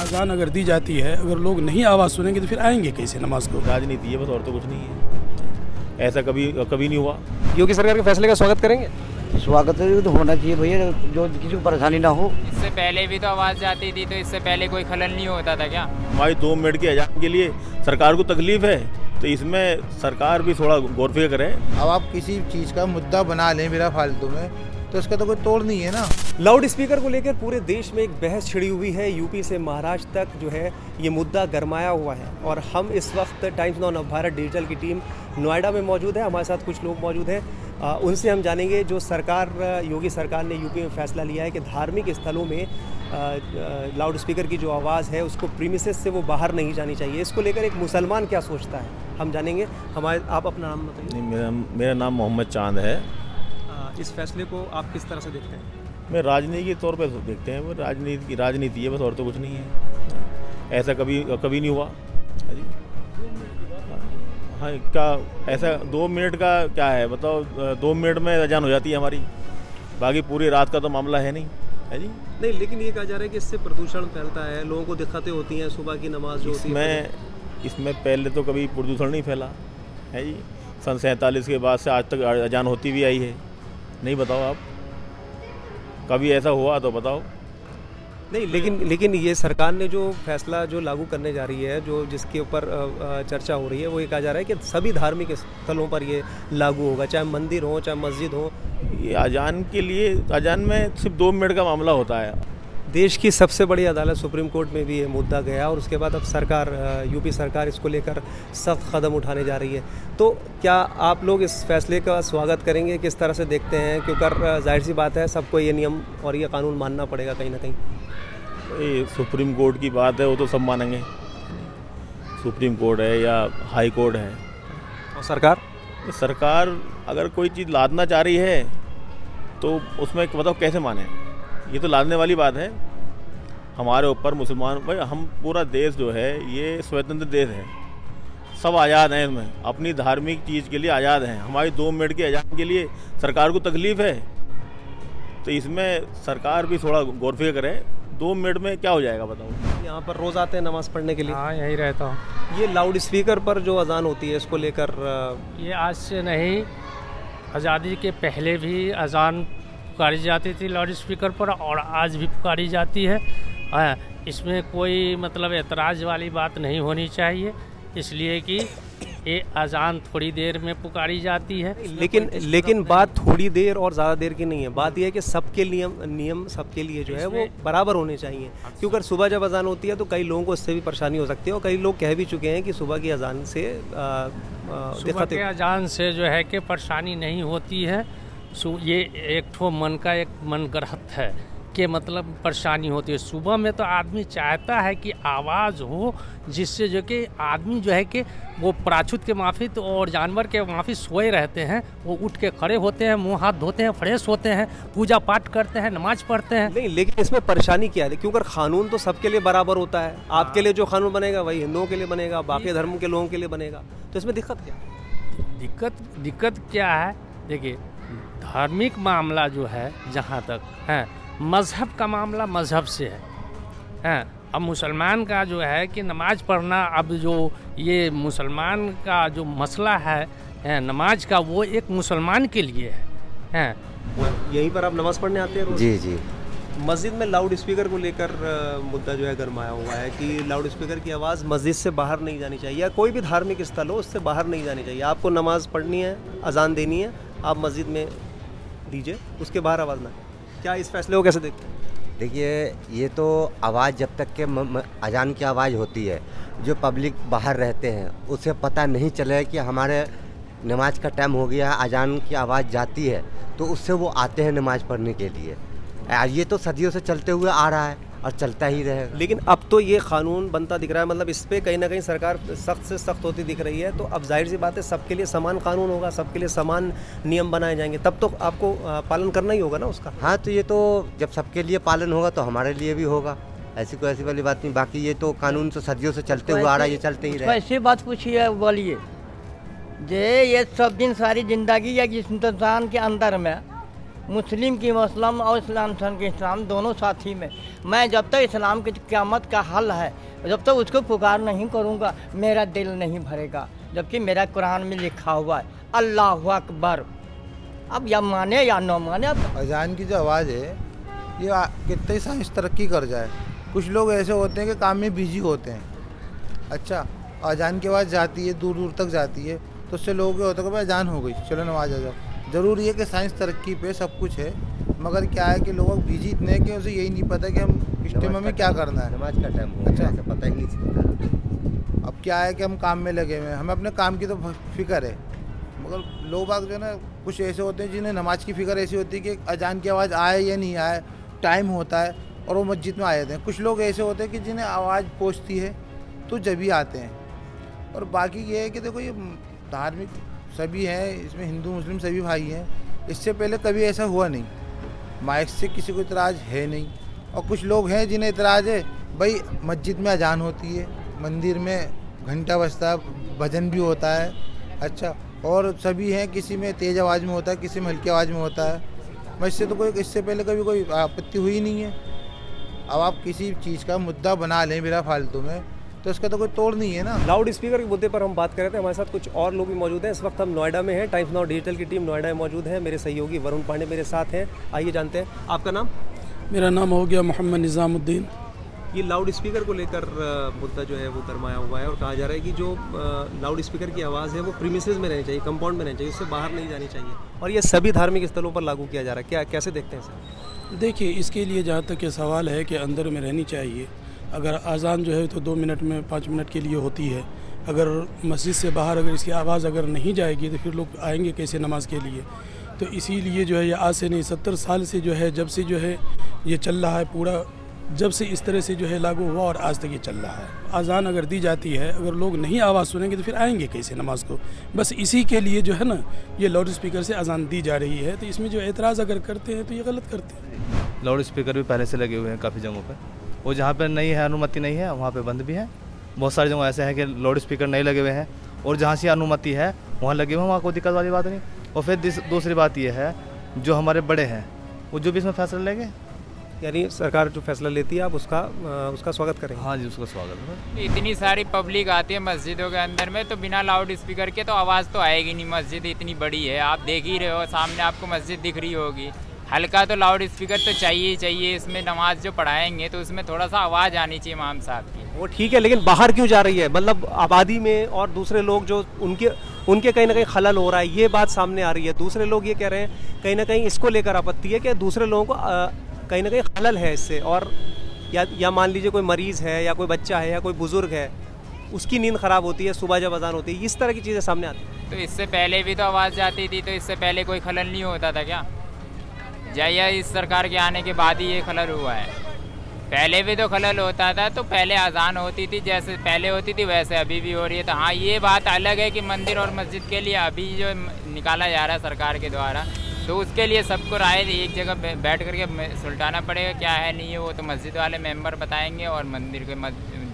अजान अगर दी जाती है, अगर लोग नहीं आवाज़ सुनेंगे तो फिर आएंगे कैसे नमाज को? राजनीति है बस, और तो कुछ नहीं है। ऐसा कभी नहीं हुआ। योगी सरकार के फैसले का स्वागत करेंगे? स्वागत तो होना चाहिए भैया, जो किसी को परेशानी ना हो। इससे पहले भी तो आवाज़ जाती थी, तो इससे पहले कोई खलल नहीं होता था क्या? हमारी 2 मिनट के अजान के लिए सरकार को तकलीफ है, तो इसमें सरकार भी थोड़ा गौर फिक्र करे। अब आप किसी चीज़ का मुद्दा बना लें बिना फालतू में, तो इसका तो कोई तोड़ नहीं है ना। लाउड स्पीकर को लेकर पूरे देश में एक बहस छिड़ी हुई है। यूपी से महाराष्ट्र तक जो है ये मुद्दा गरमाया हुआ है और हम इस वक्त टाइम्स नाउ नवभारत डिजिटल की टीम नोएडा में मौजूद है। हमारे साथ कुछ लोग मौजूद हैं, उनसे हम जानेंगे जो योगी सरकार ने यूपी में फैसला लिया है कि धार्मिक स्थलों में लाउड स्पीकर की जो आवाज़ है उसको प्रीमिसेस से वो बाहर नहीं जानी चाहिए। इसको लेकर एक मुसलमान क्या सोचता है हम जानेंगे। आप अपना नाम बताइए। मेरा नाम मोहम्मद चांद है। इस फैसले को आप किस तरह से देखते हैं? मैं राजनीति के तौर पे देखते हैं, वो राजनीति है बस, और तो कुछ नहीं है। ऐसा कभी नहीं हुआ। हाँ, क्या ऐसा 2 मिनट का क्या है, मतलब 2 मिनट में अजान हो जाती है हमारी, बाकी पूरी रात का तो मामला है नहीं, है जी। नहीं, लेकिन ये कहा जा रहा है कि इससे प्रदूषण फैलता है, लोगों को दिक्कतें होती हैं सुबह की नमाज जो होती है। इसमें पहले तो कभी प्रदूषण नहीं फैला है जी। सन 47 के बाद से आज तक अजान होती भी आई है। नहीं, बताओ आप कभी ऐसा हुआ तो बताओ। नहीं, लेकिन ये सरकार ने जो फैसला जो लागू करने जा रही है, जो जिसके ऊपर चर्चा हो रही है, वो ये कहा जा रहा है कि सभी धार्मिक स्थलों पर ये लागू होगा, चाहे मंदिर हो चाहे मस्जिद हो। ये अजान में सिर्फ 2 मिनट का मामला होता है। देश की सबसे बड़ी अदालत सुप्रीम कोर्ट में भी ये मुद्दा गया और उसके बाद अब यूपी सरकार इसको लेकर सख्त कदम उठाने जा रही है। तो क्या आप लोग इस फैसले का स्वागत करेंगे? किस तरह से देखते हैं? क्योंकि जाहिर सी बात है, सबको ये नियम और ये कानून मानना पड़ेगा कहीं ना कहीं। ये सुप्रीम कोर्ट की बात है, वो तो सब मानेंगे। सुप्रीम कोर्ट है या हाई कोर्ट है, और सरकार अगर कोई चीज़ लादना चाह रही है तो उसमें बताओ कैसे माने? ये तो लादने वाली बात है। हमारे ऊपर मुसलमान भाई, हम पूरा देश जो है ये स्वतंत्र देश है, सब आज़ाद हैं, इसमें अपनी धार्मिक चीज़ के लिए आज़ाद हैं। हमारी 2 मिनट के अजान के लिए सरकार को तकलीफ़ है, तो इसमें सरकार भी थोड़ा गौर फिक्र करे। 2 मिनट में क्या हो जाएगा बताओ? यहाँ पर रोज़ आते हैं नमाज़ पढ़ने के लिए। हाँ, यही रहता हूँ। ये लाउड स्पीकर पर जो अजान होती है, इसको लेकर ये आज से नहीं, आज़ादी के पहले भी अजान पुकारी जाती थी लाउड स्पीकर पर, और आज भी पुकारी जाती है। इसमें कोई मतलब एतराज़ वाली बात नहीं होनी चाहिए, इसलिए कि ये अजान थोड़ी देर में पुकारी जाती है। लेकिन बात थोड़ी देर और ज़्यादा देर की नहीं है। बात यह है कि सबके नियम सबके लिए जो है वो बराबर होने चाहिए। क्योंकि सुबह जब अजान होती है तो कई लोगों को इससे भी परेशानी हो सकती है, और कई लोग कह भी चुके हैं कि सुबह की अजान से सुबह के अजान से जो है कि परेशानी नहीं होती है। ये एक ठो मन का एक मन गढ़त है कि मतलब परेशानी होती है। सुबह में तो आदमी चाहता है कि आवाज़ हो, जिससे जो कि आदमी जो है कि वो प्राचुत के माफी तो और जानवर के माफी सोए रहते हैं, वो उठ के खड़े होते हैं, मुंह हाथ धोते हैं, फ्रेश होते हैं, पूजा पाठ करते हैं, नमाज पढ़ते हैं। नहीं, लेकिन इसमें परेशानी क्या है? क्योंकि कानून तो सबके लिए बराबर होता है। आपके लिए जो कानून बनेगा वही हिंदुओं के लिए बनेगा, बाकी धर्म के लोगों के लिए बनेगा। तो इसमें दिक्कत क्या है? दिक्कत क्या है? देखिए, धार्मिक मामला जो है जहाँ तक है, मज़हब का मामला मज़हब से है। अब मुसलमान का जो है कि नमाज पढ़ना, अब जो ये मुसलमान का जो मसला है नमाज का, वो एक मुसलमान के लिए है। यहीं पर आप नमाज पढ़ने आते हैं रोज़? जी। मस्जिद में लाउड स्पीकर को लेकर मुद्दा जो है गरमाया हुआ है कि लाउड स्पीकर की आवाज़ मस्जिद से बाहर नहीं जानी चाहिए, या कोई भी धार्मिक स्थल हो उससे बाहर नहीं जानी चाहिए। आपको नमाज पढ़नी है, अजान देनी है, आप मस्जिद में दीजिए, उसके बाहर आवाज़ ना। क्या इस फैसले को कैसे देखते हैं? देखिए, ये तो आवाज़ जब तक के अजान की आवाज़ होती है, जो पब्लिक बाहर रहते हैं उसे पता नहीं चले कि हमारे नमाज का टाइम हो गया है, अजान की आवाज़ जाती है, तो उससे वो आते हैं नमाज पढ़ने के लिए। ये तो सदियों से चलते हुए आ रहा है और चलता ही रहेगा। लेकिन अब तो ये कानून बनता दिख रहा है, मतलब इस पर कहीं ना कहीं सरकार सख्त से सख्त होती दिख रही है। तो अब जाहिर सी बात है, सबके लिए समान कानून होगा, सबके लिए समान नियम बनाए जाएंगे, तब तो आपको पालन करना ही होगा ना उसका। हाँ, तो ये तो जब सबके लिए पालन होगा तो हमारे लिए भी होगा, ऐसी वाली बात नहीं। बाकी ये तो कानून तो सदियों से चलते हुए आ रहा है, ये चलते ही रहेगा। ऐसी बात पूछिए, बोलिए। ये सब दिन सारी ज़िंदगी या जिस इंसान के अंदर में मुस्लिम की मुस्लिम और इस्लाम के इस्लाम दोनों साथी में, मैं जब तक इस्लाम की क़यामत का हल है जब तक उसको पुकार नहीं करूँगा मेरा दिल नहीं भरेगा, जबकि मेरा कुरान में लिखा हुआ है अल्लाहु अकबर। अब या माने या न माने। अब अजान की जो आवाज़ है ये कितनी साइंस तरक्की कर जाए, कुछ लोग ऐसे होते हैं कि काम में बिजी होते हैं। अच्छा, अजान की आवाज़ जाती है, दूर दूर तक जाती है, तो उससे लोगों के होता है कि भाई अजान हो गई, चलो नमाज आ जाओ। ज़रूरी है कि साइंस तरक्की पे सब कुछ है, मगर क्या है कि लोग बिजी इतने हैं कि उसे यही नहीं पता कि हम इस टाइम में क्या करना है। नमाज का टाइम हो अच्छा, गया, पता ही नहीं चलता। अब क्या है कि हम काम में लगे हुए हैं, हमें अपने काम की तो फिक्र है, मगर लोग बाग जो है ना कुछ ऐसे होते हैं जिन्हें नमाज की फ़िक्र ऐसी होती है कि अजान की आवाज़ आए या नहीं आए, टाइम होता है और वो मस्जिद में आ जाते हैं। कुछ लोग ऐसे होते हैं कि जिन्हें आवाज़ पहुँचती है तो जब ही आते हैं। और बाकी ये है कि देखो ये धार्मिक सभी हैं, इसमें हिंदू मुस्लिम सभी भाई हैं, इससे पहले कभी ऐसा हुआ नहीं, माइक से किसी को इतराज़ है नहीं। और कुछ लोग हैं जिन्हें इतराज़ है, भाई मस्जिद में अजान होती है, मंदिर में घंटा बजता है, भजन भी होता है। अच्छा, और सभी हैं, किसी में तेज़ आवाज़ में होता है, किसी में हल्की आवाज़ में होता है। इससे तो कोई इससे पहले कभी कोई आपत्ति हुई नहीं है। अब आप किसी चीज़ का मुद्दा बना लें बिना फालतू में, तो इसका तो कोई तोड़ नहीं है ना। लाउड स्पीकर के मुद्दे पर हम बात कर रहे थे, हमारे साथ कुछ और लोग भी मौजूद हैं। इस वक्त हम नोएडा में हैं, टाइम्स नाउ डिजिटल की टीम नोएडा में मौजूद है। मेरे सहयोगी वरुण पांडे मेरे साथ हैं। आइए जानते हैं, आपका नाम? मेरा नाम हो गया मोहम्मद निज़ामुद्दीन। ये लाउड स्पीकर को लेकर मुद्दा जो है वो गरमाया हुआ है और कहा जा रहा है कि जो लाउड स्पीकर की आवाज़ है वो प्रीमिसेस में रहनी चाहिए, कंपाउंड में रहनी चाहिए, उससे बाहर नहीं जानी चाहिए, और ये सभी धार्मिक स्थलों पर लागू किया जा रहा है। क्या कैसे देखते हैं सर? देखिए, इसके लिए जहाँ तक ये सवाल है कि अंदर में रहनी चाहिए। अगर अजान जो है तो 2 मिनट में 5 मिनट के लिए होती है, अगर मस्जिद से बाहर अगर इसकी आवाज़ अगर नहीं जाएगी तो फिर लोग आएंगे कैसे नमाज के लिए। तो इसीलिए जो है ये आज से नहीं 70 साल से जो है, जब से जो है ये चल रहा है पूरा, जब से इस तरह से जो है लागू हुआ और आज तक ये चल रहा है। अजान अगर दी जाती है, अगर लोग नहीं आवाज़ सुनेंगे तो फिर आएंगे कैसे नमाज को। बस इसी के लिए जो है ना ये लाउड स्पीकर से अजान दी जा रही है। तो इसमें जो एतराज़ अगर करते हैं तो ये गलत करते हैं। लाउड स्पीकर भी पहले से लगे हुए हैं काफ़ी जगहों पर, वो जहाँ पर नहीं है, अनुमति नहीं है, वहाँ पे बंद भी है। बहुत सारी जगह ऐसे हैं कि लाउड स्पीकर नहीं लगे हुए हैं, और जहाँ से अनुमति है वहाँ लगे हुए हैं, वहाँ कोई दिक्कत वाली बात नहीं। और फिर दूसरी बात ये है, जो हमारे बड़े हैं वो जो भी इसमें फैसला लेंगे, यानी सरकार जो फैसला लेती है आप उसका स्वागत करेंगे? हाँ जी, उसका स्वागत है। इतनी सारी पब्लिक आती है मस्जिदों के अंदर में, तो बिना लाउड स्पीकर के तो आवाज़ तो आएगी नहीं। मस्जिद इतनी बड़ी है, आप देख ही रहे हो, सामने आपको मस्जिद दिख रही होगी। हल्का तो लाउड स्पीकर तो चाहिए ही चाहिए। इसमें नमाज जो पढ़ाएंगे तो उसमें थोड़ा सा आवाज़ आनी चाहिए इमाम साहब की। वो ठीक है, लेकिन बाहर क्यों जा रही है? मतलब आबादी में और दूसरे लोग जो उनके कहीं ना कहीं खलल हो रहा है, ये बात सामने आ रही है। दूसरे लोग ये कह रहे हैं कहीं ना कहीं इसको लेकर आपत्ति है कि दूसरे लोगों को कहीं ना कहीं खलल है इससे, और या मान लीजिए कोई मरीज़ है या कोई बच्चा है या कोई बुज़ुर्ग है, उसकी नींद ख़राब होती है सुबह जब अजान होती है, इस तरह की चीज़ें सामने आती हैं। तो इससे पहले भी तो आवाज़ जाती थी, तो इससे पहले कोई खलल नहीं होता था क्या? या इस सरकार के आने के बाद ही ये खलल हुआ है? पहले भी तो खलल होता था, तो पहले अजान होती थी जैसे पहले होती थी वैसे अभी भी हो रही है। तो हाँ, ये बात अलग है कि मंदिर और मस्जिद के लिए अभी जो निकाला जा रहा है सरकार के द्वारा, तो उसके लिए सबको राय एक जगह बैठ करके सुलटाना पड़ेगा, क्या है नहीं है वो तो मस्जिद वाले मेंबर बताएंगे, और मंदिर के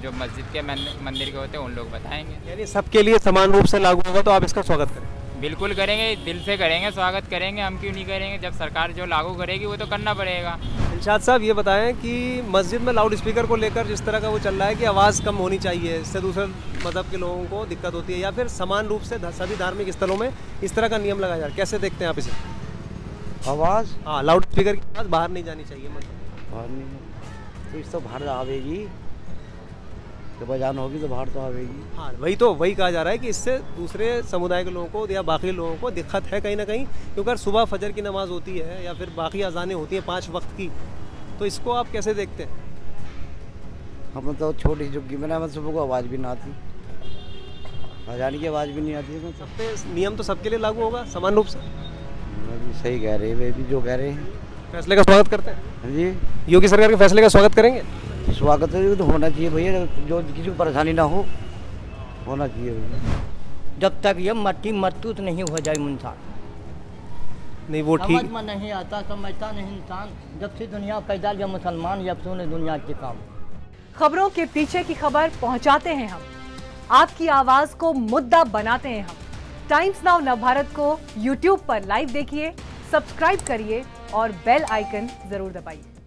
जो मस्जिद के मंदिर के होते हैं उन लोग बताएंगे। यानी सबके लिए समान रूप से लागू होगा, तो आप इसका स्वागत करें? बिल्कुल करेंगे, दिल से करेंगे, स्वागत करेंगे, हम क्यों नहीं करेंगे। जब सरकार जो लागू करेगी वो तो करना पड़ेगा। इरशाद साहब, ये बताएं कि मस्जिद में लाउड स्पीकर को लेकर जिस तरह का वो चल रहा है कि आवाज़ कम होनी चाहिए, इससे दूसरे मज़हब के लोगों को दिक्कत होती है, या फिर समान रूप से सभी धार्मिक स्थलों में इस तरह का नियम लगाया जा रहा है, कैसे देखते हैं आप इसे? आवाज़, हाँ, लाउड स्पीकर की आवाज़ बाहर नहीं जानी चाहिए, मतलब बाहर नहीं, तो इस तो बाहर आवेगी, जब अजान होगी तो बाहर तो आवेगी। हाँ, वही कहा जा रहा है कि इससे दूसरे समुदाय के लोगों को या बाकी लोगों को दिक्कत है कहीं ना कहीं, क्योंकि अगर सुबह फजर की नमाज़ होती है या फिर बाकी अजानें होती हैं 5 वक्त की, तो इसको आप कैसे देखते हैं? हम तो छोटी झुग्गी में ना, सुबह को आवाज़ भी ना आती, अजान की आवाज़ भी नहीं आती है। सब पे नियम तो सबके लिए लागू होगा समान रूप से? सही कह रहे हैं, वे भी जो कह रहे हैं। फैसले का स्वागत करते हैं जी। योगी सरकार के फैसले का स्वागत करेंगे? स्वागत तो होना चाहिए भैया, जो किसी को परेशानी ना होना चाहिए भैया। जब तक ये मट्टी मरतूत नहीं हो जाए इंसान, नहीं वो ठीक समझ में नहीं आता, समझता नहीं इंसान। जब से दुनिया पैदा या मुसलमान या सुने दुनिया के काम। खबरों के पीछे की खबर पहुंचाते हैं हम, आपकी आवाज को मुद्दा बनाते हैं हम, टाइम्स नाउ नवभारत को यूट्यूब पर लाइव देखिए, सब्सक्राइब करिए और बेल आइकन जरूर दबाइए।